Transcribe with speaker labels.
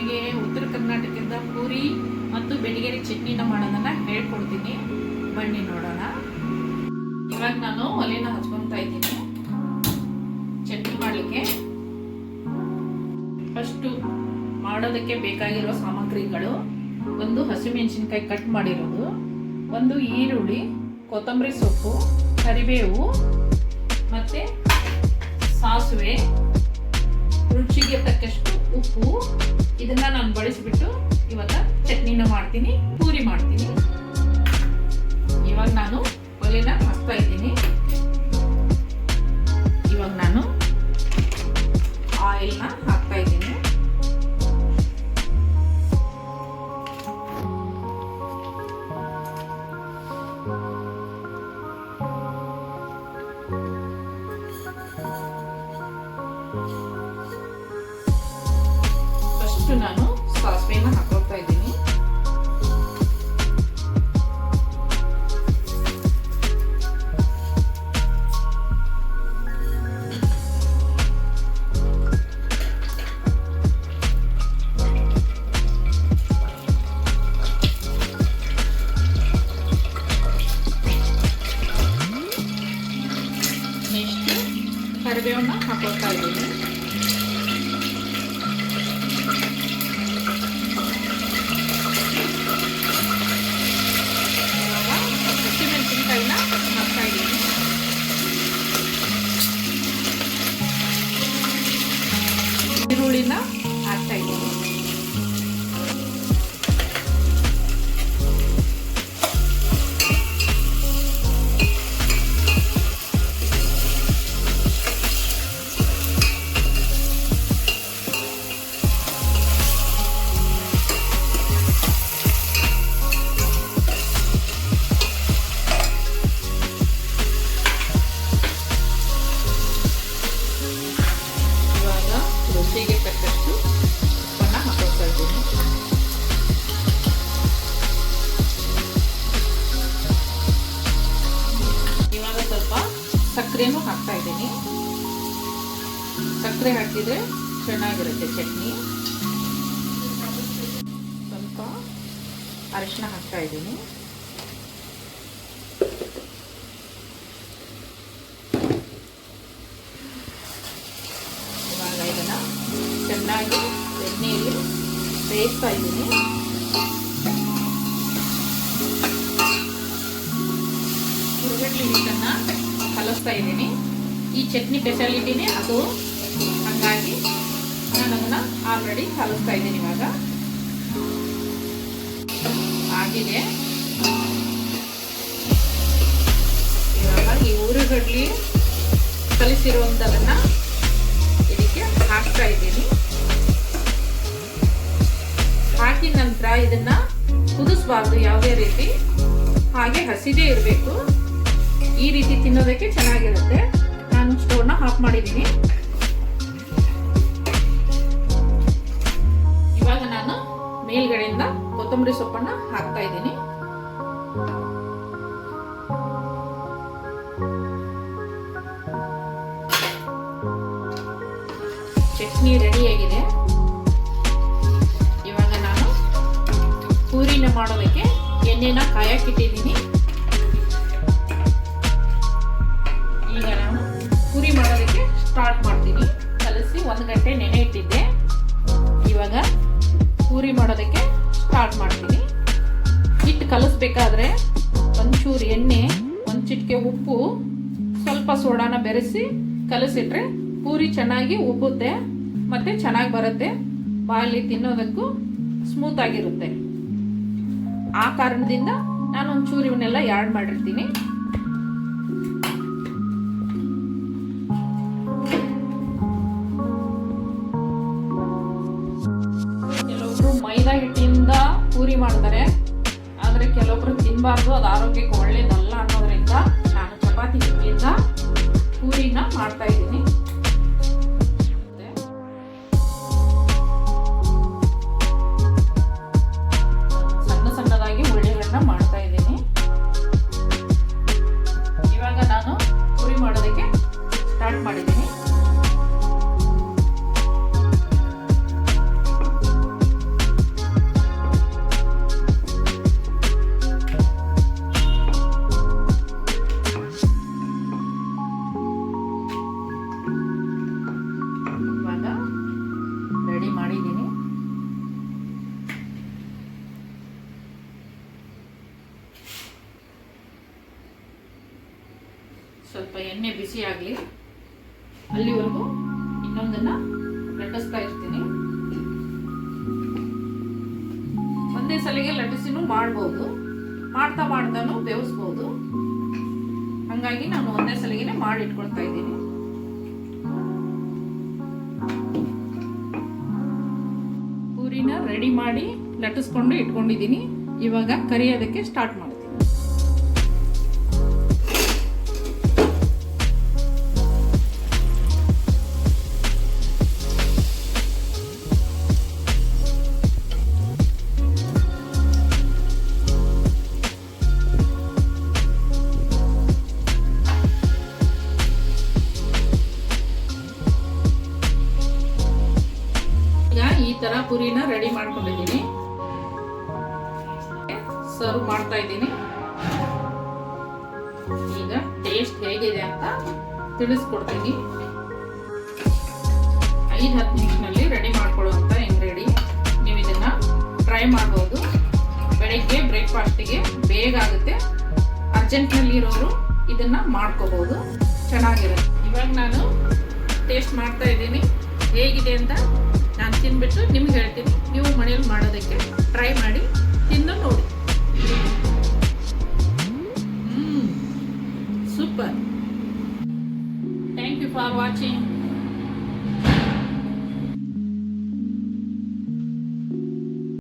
Speaker 1: ನಿಮಗೆ ಉತ್ತರ ಕರ್ನಾಟಕದ ಪೂರಿ ಮತ್ತು ಬೆಳಗೆರೆ ಚಟ್ನಿನ ಮಾಡೋದನ್ನ ಹೇಳ್ಕೊಡ್ತೀನಿ. ಬನ್ನಿ ನೋಡೋಣ. ಇವಾಗ ನಾನು ಒಲೆನ ಹಚ್ಕೊತಾ ಇದ್ದೀನಿ ಚಟ್ನಿ ಮಾಡಲಿಕ್ಕೆ. ಫಸ್ಟು ಮಾಡೋದಕ್ಕೆ ಬೇಕಾಗಿರೋ ಸಾಮಗ್ರಿಗಳು: ಒಂದು ಹಸಿಮೆಣಸಿನಕಾಯಿ ಕಟ್ ಮಾಡಿರೋದು, ಒಂದು ಈರುಳ್ಳಿ, ಕೊತ್ತಂಬರಿ ಸೊಪ್ಪು, ಕರಿಬೇವು ಮತ್ತು ಸಾಸಿವೆ, ರುಚಿಗೆ ತಕ್ಕಷ್ಟು ಉಪ್ಪು. ಇದನ್ನ ನಾನು ಬಳಸಿಬಿಟ್ಟು ಇವಾಗ ಚಟ್ನಿನ ಮಾಡ್ತೀನಿ, ಪೂರಿ ಮಾಡ್ತೀನಿ. ಇವಾಗ ನಾನು ಒಲೆನ ಹಚ್ತಾ ಇದ್ದೀನಿ. ಇವಾಗ ನಾನು ಆಯಿಲ್ನ ಹಾಕ್ತಾ ಇದ್ದೀನಿ. ಫಸ್ಟ್ ನಾನು ಸಾಸಿವೆನ ಹಾಕೋತಾ ಇದ್ದೀನಿ. ನೆಕ್ಸ್ಟ್ ಕರಿಬೇವನ್ನ ಹಾಕೋತಾ ಇದ್ದೀನಿ. ಹಸಿಮೆಣಸಿನಕಾಯಿನ ಹಾಕ್ತಾ ಇದ್ದೀನಿ. ಈರುಳ್ಳಿನ ಹಾಕ್ತಾ ಇದ್ದೀನಿ. ರುಚಿಗೆ ತಕ್ಕಷ್ಟು ಉಪ್ಪನ್ನ ಹಾಕೋತಾ ಇದ್ದೀನಿ. ಇವಾಗ ಸ್ವಲ್ಪ ಸಕ್ಕರೆನೂ ಹಾಕ್ತಾ ಇದ್ದೀನಿ. ಸಕ್ಕರೆ ಹಾಕಿದ್ರೆ ಚೆನ್ನಾಗಿರುತ್ತೆ ಚಟ್ನಿ. ಸ್ವಲ್ಪ ಅರಿಶಿನ ಹಾಕ್ತಾ ಇದ್ದೀನಿ. ಇದನ್ನ ಚೆನ್ನಾಗಿ ಎಣ್ಣೆಯಲ್ಲಿ ಬೇಯಿಸ್ತಾ ಇದ್ದೀನಿ. ಹುರುಗಡ್ಲೆ ಹಿಟ್ಟನ್ನ ಕಲಿಸ್ತಾ ಇದ್ದೀನಿ. ಈ ಚಟ್ನಿ ಸ್ಪೆಷಾಲಿಟಿನೇ ಅದು, ಹಾಗಾಗಿ ನಾನು ಅದನ್ನ ಆಲ್ರೆಡಿ ಕಲಿಸ್ತಾ ಇದ್ದೀನಿ. ಇವಾಗ ಆಗಿದೆ. ಇವಾಗ ಈ ಹುರುಗಡ್ಲೆ ಕಲಿಸಿರುವಂಥದನ್ನ ಇದಕ್ಕೆ ಹಾಕ್ತಾ ಇದ್ದೀನಿ. ಹಾಕಿದ ನಂತರ ಇದನ್ನ ಕುದಿಸಬಾರ್ದು ಯಾವುದೇ ರೀತಿ, ಹಾಗೆ ಹಸಿದೇ ಇರಬೇಕು. ಈ ರೀತಿ ತಿನ್ನೋದಕ್ಕೆ ಚೆನ್ನಾಗಿರುತ್ತೆ. ನಾನು ಸ್ಟೋವ್ನ ಆಫ್ ಮಾಡಿದ್ದೀನಿ. ಇವಾಗ ನಾನು ಮೇಲ್ಗಡೆಯಿಂದ ಕೊತ್ತಂಬರಿ ಸೊಪ್ಪನ್ನ ಹಾಕ್ತಾ ಇದ್ದೀನಿ. ಚಟ್ನಿ ರೆಡಿಯಾಗಿದೆ. ಇವಾಗ ನಾನು ಪೂರಿನ ಮಾಡೋದಕ್ಕೆ ಎಣ್ಣೆನ ಕಾಯಕ್ಕಿಟ್ಟಿದ್ದೀನಿ. ಈಗ ನಾನು ಪೂರಿ ಮಾಡೋದಕ್ಕೆ ಸ್ಟಾರ್ಟ್ ಮಾಡ್ತೀನಿ. ಕಲಸಿ 1 ಗಂಟೆ ನೆನೆ ಇಟ್ಟಿದ್ದೆ. ಇವಾಗ ಪೂರಿ ಮಾಡೋದಕ್ಕೆ ಸ್ಟಾರ್ಟ್ ಮಾಡ್ತೀನಿ. ಹಿಟ್ಟು ಕಲಿಸ್ಬೇಕಾದ್ರೆ ಒಂಚೂರು ಎಣ್ಣೆ, ಒಂದು ಚಿಟಿಕೆ ಉಪ್ಪು, ಸ್ವಲ್ಪ ಸೋಡಾನ ಬೆರೆಸಿ ಕಲಸಿಟ್ರೆ ಪೂರಿ ಚೆನ್ನಾಗಿ ಉಬ್ಬುತ್ತೆ ಮತ್ತು ಚೆನ್ನಾಗಿ ಬರುತ್ತೆ. ಬಾಯಲ್ಲಿ ತಿನ್ನೋದಕ್ಕೂ ಸ್ಮೂತ್ ಆಗಿರುತ್ತೆ. ಆ ಕಾರಣದಿಂದ ನಾನು ಒಂಚೂರು ಇವನ್ನೆಲ್ಲ ಆ್ಯಡ್ ಮಾಡಿರ್ತೀನಿ. ಕೆಲವೊಬ್ರು ಮೈದಾ ಹಿಟ್ಟಿಂದ ಪೂರಿ ಮಾಡ್ತಾರೆ, ಆದರೆ ಕೆಲವೊಬ್ರು ತಿನ್ನಬಾರ್ದು, ಅದು ಆರೋಗ್ಯಕ್ಕೆ ಒಳ್ಳೇದಲ್ಲ ಅನ್ನೋದ್ರಿಂದ ನಾನು ಚಪಾತಿ ಹಿಟ್ಟಿಂದ ಪೂರಿನ ಮಾಡ್ತಾ ಇದ್ದೀನಿ. ಸಣ್ಣದಾಗಿ ಉಳ್ಳಿಗಳನ್ನ ಮಾಡ್ತಾ ಇದ್ದೀನಿ. ಇವಾಗ ನಾನು ಪೂರಿ ಮಾಡೋದಕ್ಕೆ ಸ್ಟಾರ್ಟ್ ಮಾಡಿದ್ದೀನಿ. ಬಿಸಿ ಆಗಲಿ, ಅಲ್ಲಿವರೆಗೂ ಇನ್ನೊಂದನ್ನು ಲಟ್ಟಿಸ್ತಾ ಇರ್ತೀನಿ. ಒಂದೇ ಸಲಿಗೆ ಲಟ್ಟಿಸಿನೂ ಮಾಡ್ಬೋದು, ಮಾಡ್ತಾ ಮಾಡ್ತಾನು ಬೇಯಿಸ್ಬೋದು. ಹಾಗಾಗಿ ನಾನು ಒಂದೇ ಸಲಿಗೆನೆ ಮಾಡಿ ಇಟ್ಕೊಳ್ತಾ ಇದ್ದೀನಿ. ಪೂರಿನ ರೆಡಿ ಮಾಡಿ ಲಟ್ಟಿಸ್ಕೊಂಡು ಇಟ್ಕೊಂಡಿದ್ದೀನಿ. ಇವಾಗ ಕರಿಯೋದಕ್ಕೆ ಸ್ಟಾರ್ಟ್ ಮಾಡ್ತೀನಿ. ಈ ತರ ಪುರಿನ ರೆಡಿ ಮಾಡ್ಕೊಂಡಿದ್ದೀನಿ. ಸರ್ವ್ ಮಾಡ್ತಾ ಇದ್ದೀನಿ. ಈಗ ಟೇಸ್ಟ್ ಹೇಗಿದೆ ಅಂತ ತಿಳಿಸ್ಕೊಡ್ತೀನಿ. 5-10 ನಿಮಿಷದಲ್ಲಿ ರೆಡಿ ಮಾಡ್ಕೊಳ್ಳುವಂತ ಇಂಗ್ರೀಡಿ. ನೀವು ಇದನ್ನ ಟ್ರೈ ಮಾಡ್ಬೋದು. ಬೆಳಗ್ಗೆ ಬ್ರೇಕ್ಫಾಸ್ಟಿಗೆ ಬೇಗ ಆಗುತ್ತೆ. ಅರ್ಜೆಂಟ್ನಲ್ಲಿ ಇರೋರು ಇದನ್ನ ಮಾಡ್ಕೋಬಹುದು, ಚೆನ್ನಾಗಿರುತ್ತೆ. ಇವಾಗ ನಾನು ಟೇಸ್ಟ್ ಮಾಡ್ತಾ ಇದ್ದೀನಿ. ಹೇಗಿದೆ ಅಂತ ನಾನು ತಿನ್ಬಿಟ್ಟು ನಿಮ್ಗೆ ಹೇಳ್ತೀನಿ. ನೀವು ಮನೆಯಲ್ಲಿ ಮಾಡೋದಕ್ಕೆ ಟ್ರೈ ಮಾಡಿ, ತಿಂದು ನೋಡಿ. Super. Thank you for watching.